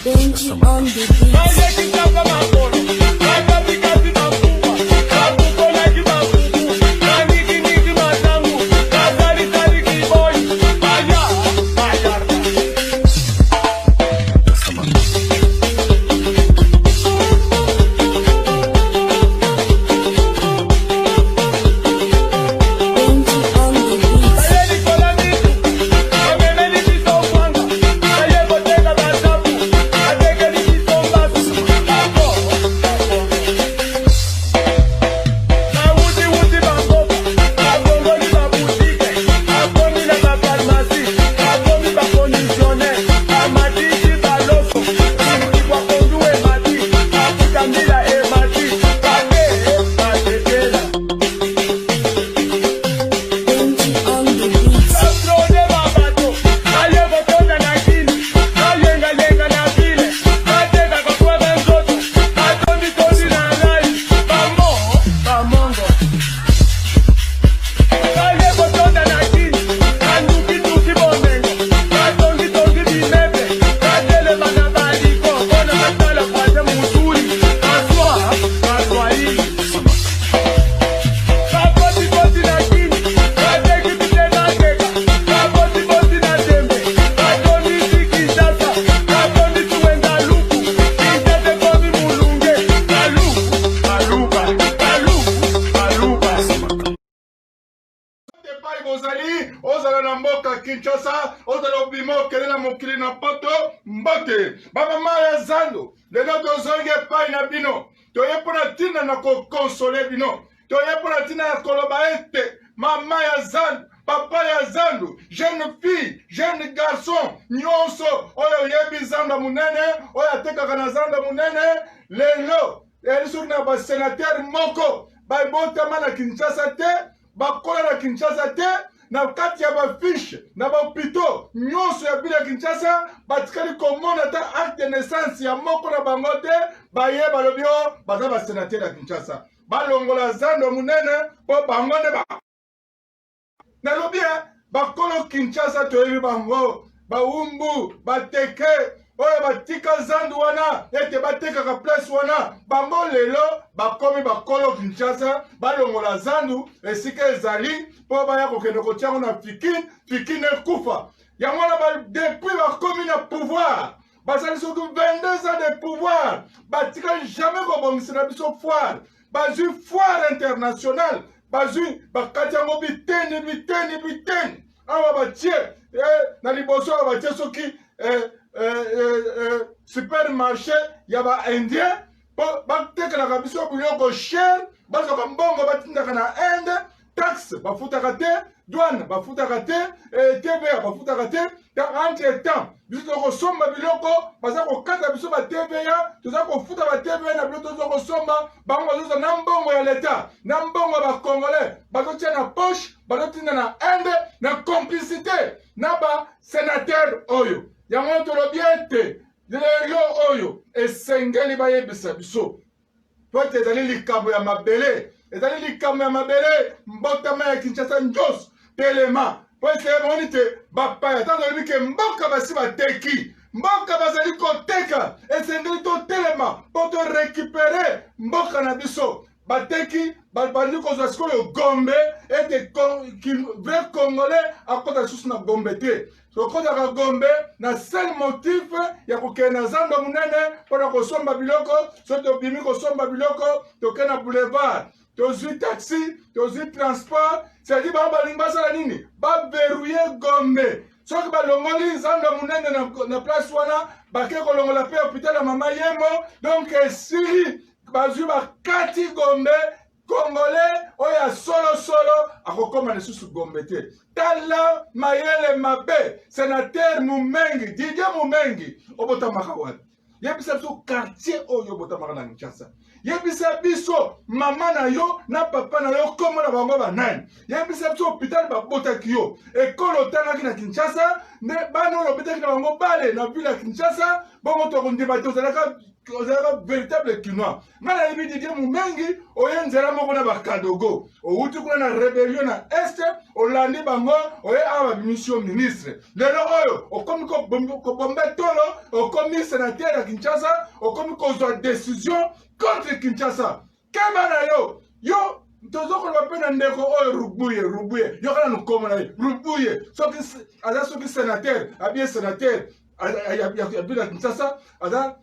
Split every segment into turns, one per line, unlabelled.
Benji on the beat.
Ozala na mboka Kinshasa, ozala obimo kelela mokili na poto mbote. Mama ya Zando, lelo tozongi epai na bino. Toye pona tina na kokonsole bino. Toye pona tina na koloba ete mama ya Zando, papa ya Zando, jeune fille, jeune garçon, nyonso oyo yebi Zando munene, oyo atekaka na Zando munene, lelo elisoki na ba sénateur moko baibotama na Kinshasa te, bakola na Kinshasa te, na kati ya bafiche na bahôpitaux nyonso ya bila Kinshasa batikali komona ta acte de naissance ya moko na bango te, baye balobi o baza basénateur ya Kinshasa balongola Zando munene po bango nde ba nalobi bakolo Kinshasa toyebi bango baumbu bateke oyo batika Zando wana ete batekaka place wana bango lelo bakomi bakolo Kinshasa balongola Zando esika ezali po baya kokende kotiango na fikine ekufa yango wana depuis bakomi na pouvoir bazali soki 22 ans de pouvoir batika jamais kobongisa na biso foire bazwi foire internationale bazwi bakati yango biteni awa batie na liboso awa batie soki supermarché ya ba indien batekelaka biso biloko cher bazoka mbongo batindaka na Inde taxe bafutaka te douane bafutaka te TVA bafutaka te entre temps biso tokosomba biloko baza kokata biso ba TVA toza kofuta ba TVA na biloko toza kosomba bango bazoza na mbongo ya leta na mbongo ya bakongolais bazotia na poche bazotinda na Inde na complicité na ba sénateur oyo yango tolobi ete lelo oyo esengeli bayebisa biso po ete ezali likambo ya mabele ezali likambo ya mabele mbotama ya Kinshasa nyonso telema po ete emoni te bapaya ntango olobi ke mboka basi bateki mboka bazali koteka esengeli totelema po torekipere mboka na biso bateki bandi kozwa sikoyo Gombe ete vrai congolais akota lisusu na Gombe te tokozaka Gombe na seul motif ya kokende na Zando munene mpona kosomba biloko so tobimi kosomba biloko tokende na boulevard tozwi taxi tozwi transport c'est-à-dire bango balingi basala nini baverrouille Gombe soki balongoli Zando munene na place wana bake kolongola mpe hôpital ya mama Yemo donc esili bazwi bakati Gombe Congolais oya solo akokoma lisusu Gombe te tala mayele mabe sénateur Mumengi Didier Mumengi obotamaka wapi yebisa biso quartier oyo obotamaka na Kinshasa yebisa biso mama na yo na papa na yo komo na bango banani yebisa biso hôpital babotaki yo ekolo otangaki na Kinshasa ne bana lo peut-être bango bale na ville ya Kinshasa bongo to kondima to zalaka véritable kinois ngana yebi Didier Mumengi oyenzela moko na bakadogo outi kuna na rébellion na est olandi bango oye awa mission ministre lelo oyo okomi ko bombe tolo okomi sénateur ya Kinshasa okomi kozwa décision contre Kinshasa kemana yo tozoko lo pena ndeko oyo rubuye yo kana nukoma na rubuye soki aza soki sénateur abie sénateur ya bila Kinshasa aza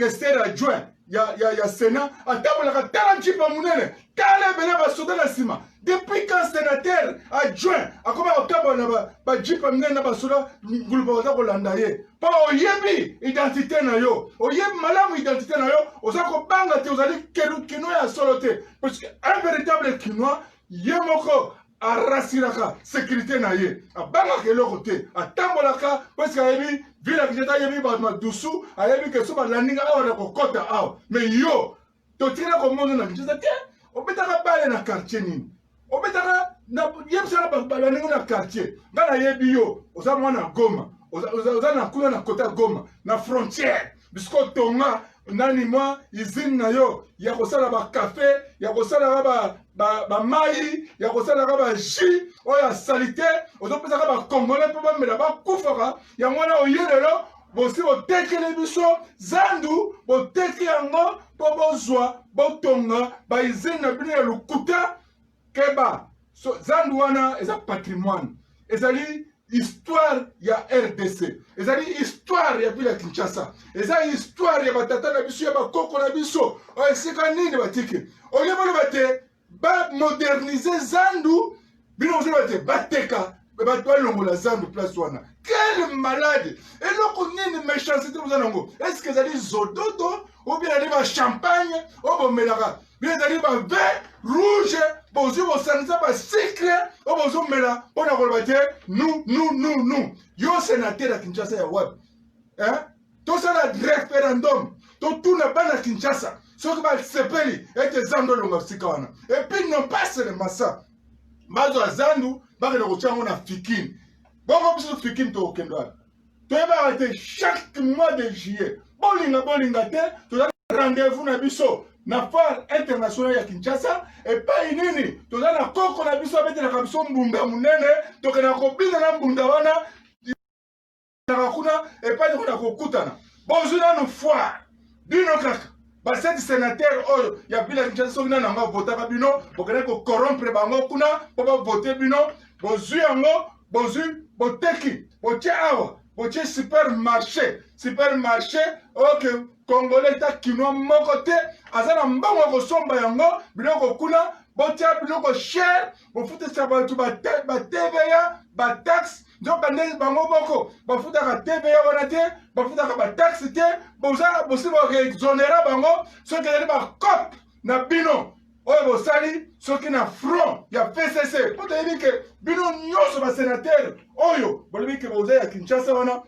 questeur adjoint ya Sénat atabolaka tala nchipa munene tala bele basoda na sima depuis quand sénateur adjoint akoma otabola ba jipa munene na basoda ngulupa baza kolanda ye pa oyebi identité na yo oyebi malamu identité na yo oza kobanga te ozali kino ya solo te parce que un véritable kinois ye moko arasiraka sécurité na ye abangaka eloko te atambolaka parce que ayebi vila Kinshasa ayebi bato madusu ayebi ke so balandinga awa na kokota awa mais yo totikala komono na Kinshasa te obetaka bale na quartier nini obetaka yebisaka balandinga na quartier nga nayebi yo oza mwana Goma oza na kuna na kota Goma na frontière bisko tonga nani mwa usine na yo ya kosala ba café ya kosala ba mai ya kosala ba jus oya salite ozopesaka ba congolais po bamela bakufaka yango wana oyelelo bosi botekele biso zandu boteki yango po bozwa botonga ba usine na bino ya lukuta keba so zandu wana eza patrimoine ezali histoire ya RDC ezali histoire ya ville ya Kinshasa eza histoire ya batata na biso ya bakoko na biso esika nini batiki oyebolo bate ba moderniser zandu bino ozo bate bateka bato balongola zandu place wana quel malade eloko nini méchanceté vous nango est-ce que ezali zododo ou bien ezali ba champagne o bomelaka bien ezali ba vin rouge bozu bosanisa ba sucre o bozomela mpona koloba te nous yo sénateur ya Kinshasa ya web tosala référendum totuna bana Kinshasa soki basepeli ete zandu olonga sika wana epuis non pas seulement ça bazwa zandu bakende kotia yango na fikini bongo biso fikini tokokende wana toyebaka te chaque mois de juillet bolinga te toza rendez-vous na biso na foire internationale ya Kinshasa epai nini toza na koko na biso abetelaka biso mbunda munene tokenda kobina na mbunda wana kuna epai tokenda kokutana bozwi nanu foire bino kaka baseti sénateur oyo ya bila Kinshasa soki nanu yango avotaka bino bokende kokorompre bango kuna mpo bavote bino bozwi yango boteki botie awa botie supermarché oke congolais ta kinois moko te aza na mbongo kosomba yango biloko kuna botia biloko cher bofutisa bato bateveya bataxe nzokande bango moko bafutaka TVA wana te bafutaka bataxe te bosi boexonera bango soki ezali bacope na bino oyo bosali soki na front ya FCC po toyebi ke bino nyonso basénateur oyo bolobi ke boza ya Kinshasa wana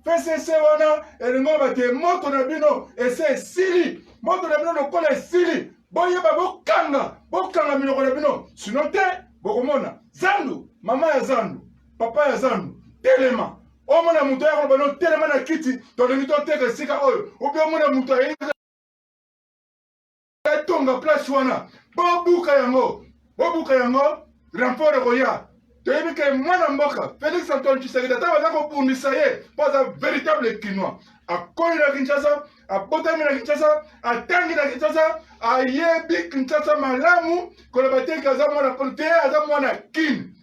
FCC wana elingo bate moto na bino ese esili moto na bino lokola esili boyeba bokanga minoko na bino sino te bokomona zandu mama ya zandu papa ya zandu telema omona muto ya koloba no telema na kiti tolingi toteka esika oyo obi omona muto ayebi tonga place wana bobuka yango renfort ekoya toyebi ke mwana mboka Félix Antoine Tshisekedi ata baza kobundisa ye mpo aza véritable kinois akoli na Kinshasa abotami na Kinshasa atangi na Kinshasa ayebi Kinshasa malamu koloba te aza mwana te aza mwana kini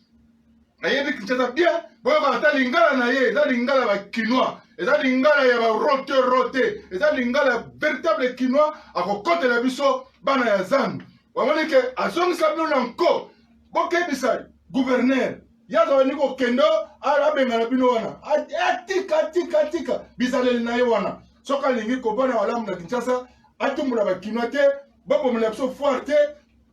ayebi Kinshasa bien boyoka ata lingala na ye eza lingala bakinois eza lingala ya barote eza lingala ya véritable kinois akokotela biso bana ya zandu wamoni ke azongisa bino na nko bokebisa gouverneur yaza wani kokendo abengana bino wana atika bizaleli na ye wana soki alingi kobona malamu na Kinshasa atumbula bakinois te babomela biso foire te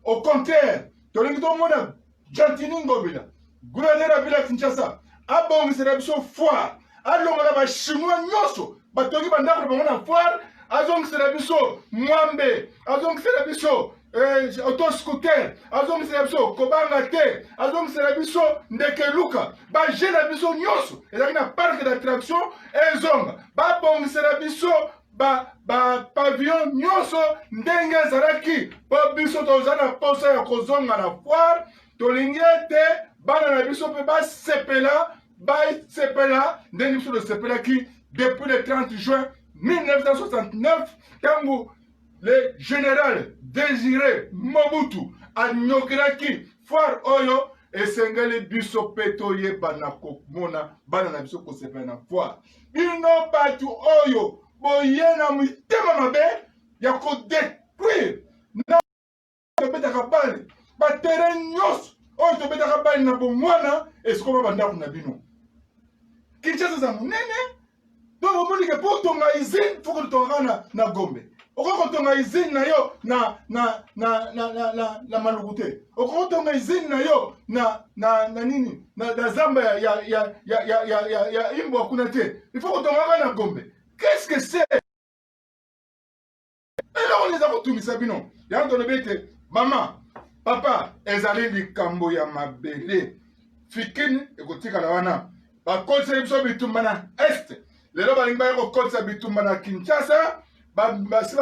au contraire tolingi tomona Gentini Ngobila gouverneur ya ville ya Kinshasa abongisela biso foire alongola bachinois nyonso batongi bandako na bango na foire azongisela biso mwambe azongisela biso autoscooter, azomisela biso kobanga te, azomisela biso ndeke luka, bagela biso nyonso ezalaki na parc d'attraction ezonga, babongisela biso pavillon nyonso ndenge ezalaki po biso toza na posa ya kozonga na foire. Tolingi ete bana na biso mpe basepela ndenge biso tosepelaki depuis le 30 juin 1969 ntango le général Désiré Mobutu anyokiraki foire oyo. Esengeli biso pe toyeba na komona bana na biso kosepela na foire. Bino batu oyo boye na mitema mabe ya kodétruire na tobetaka bale baterrain nyonso oyo tobetaka bale na bomwana esikoma bandako na bino. Kinshasa za monene donc omoni ke po tonga usine foko totongaka na Gombe. Okoki kotonga usine na yo na Maluku te. Okoki kotonga usine na yo na nini na zamba ya Imbwa kuna te. Il faut kotongaka na Gombe. Qu'est-ce que c'est? eloko eza kotumisa bino yango tolobi ete mama papa ezali likambo ya mabele fikini ekotikala wana bakotiseli biso bitumba na este lelo balingi baya kokotisa bitumba na Kinshasa basi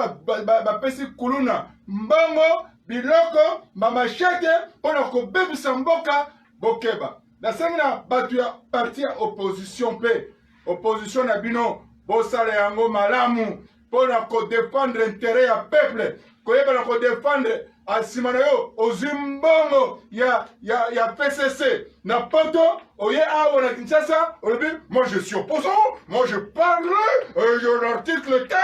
bapesi kuluna mbongo biloko bamashete mpona kobebisa mboka bokeba nasengi na bato ya parti ya opposition mpe opposition na bino bosala yango malamu mpona kodefendre intérêt ya peuple koyebana kodefendre asima na yo ozwi mbongo ya PCC na poto oye awa na Kinshasa olobi moi je suis opposant, moi je parle l'article 15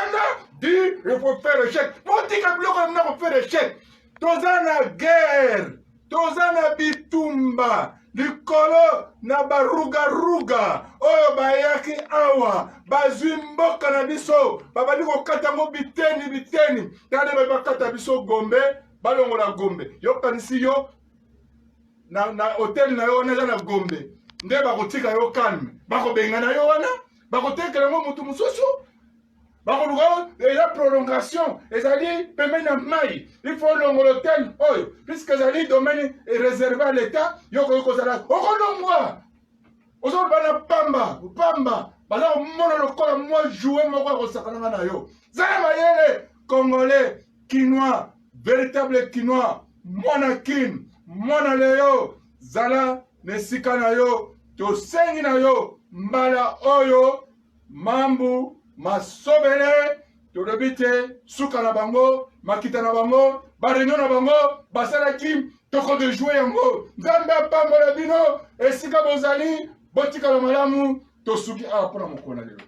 dit il faut faire échec potika biloko na mna kofaire échec toza na guerre toza na bitumba likolo na barugaruga oyo bayaki awa bazwi mboka na biso babandi kokata ngo biteni tande bakata biso Gombe balongola Gombe yokanisi yo na hotel na yo wana eza na Gombe nde bakotika yo calme bakobengana yo wana bakotekela ngo mutu mosusu bakoluka eza prolongation ezali pembeni na mai il faut longola hotel oyo puisque ezali domaine réservé à l'état yokoki kozala okolongwa ozoloba na pamba baza komona lokola mwa joue moko ya kosakananga na yo zala mayele congolais kinois véritable kinois mwana kin mwana leyo zala na esika na yo tosengi na yo mbala oyo mambu masobele tolobi te suka na bango makita na bango bareunion na bango basalaki toko de jouer yango nzambe apambola bino esika bozali botikala malamu tosuki awa mpona mokolo na lelo